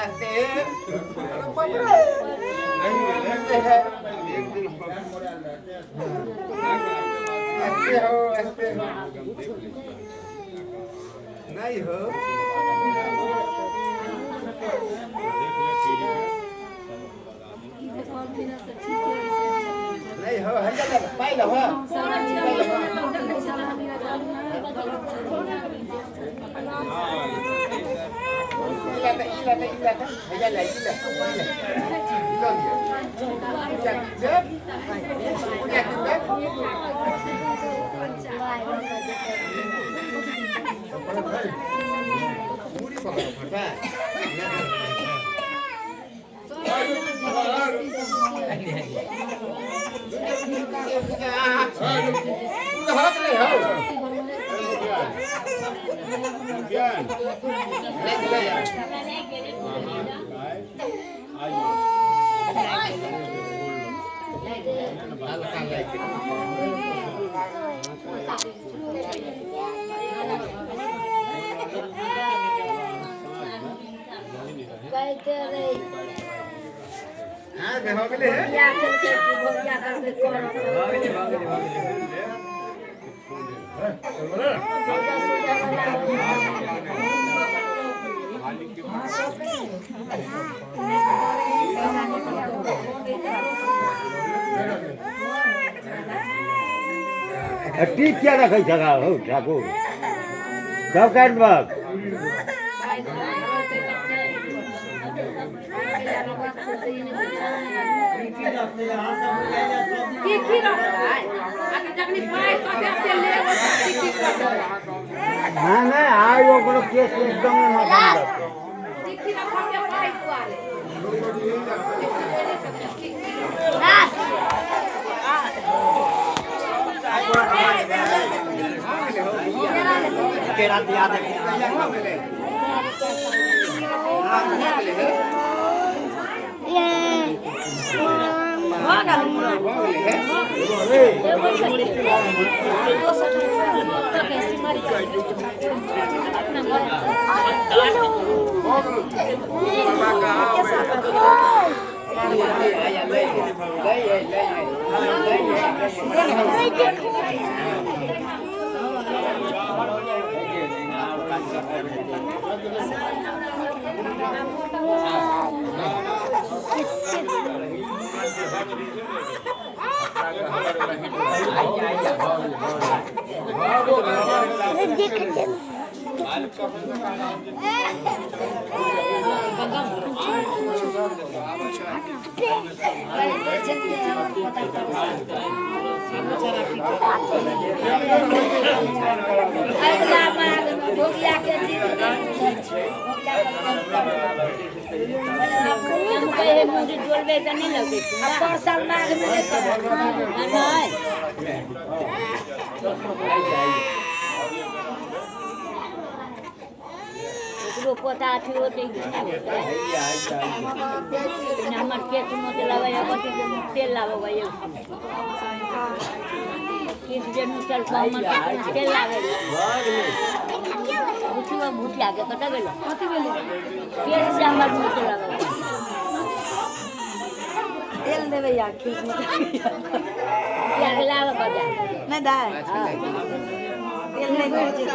आस्ते आस्ते हो नहीं हो नहीं हो है पाइल हो ठीक क्या रखै जगह हो ठाकुर सब काट बाग ना आयो कोनो केस एकदम माथा केरा दिया दे पोता थी वो तेल नमक के तुम लगाया बच्चे तेल लगाओ ये किस दिन चल पामन तेल लागे बुझियो भूतिया के कटा गेलो कति गेलो तेल से हमर मुंह तेल लगाओ तेल देबे या खीस में या लावा बजा नहीं दाय तेल नहीं बढ़ जे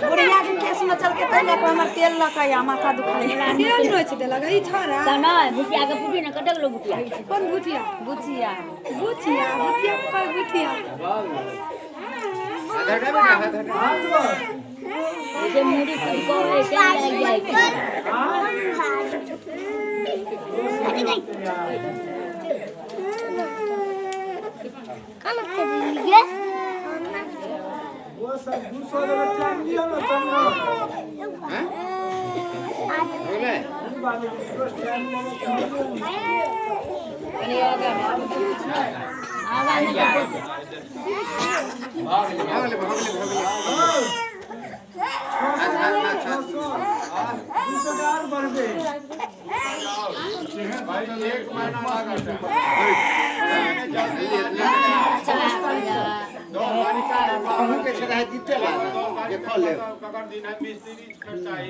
बुढ़िया के केस में चल के पहले को हमर तेल लकाया माथा दुखाई तेल न छै तेल लगा ई छोरा त नहीं भुटिया के पुटी न कटक लो भुटिया कोन भुटिया बुचिया बुचिया भुटिया पर भुटिया जे मुड़ी को ऐसे लग जाए कल के लिए वो सब 200 रुपया लियो ना तुम हैं बोले अरे आगा भाई एक महीना लगा के छड़ा जीते ला ये खोल ले पकड़ दिन 20 दिन खर्चा है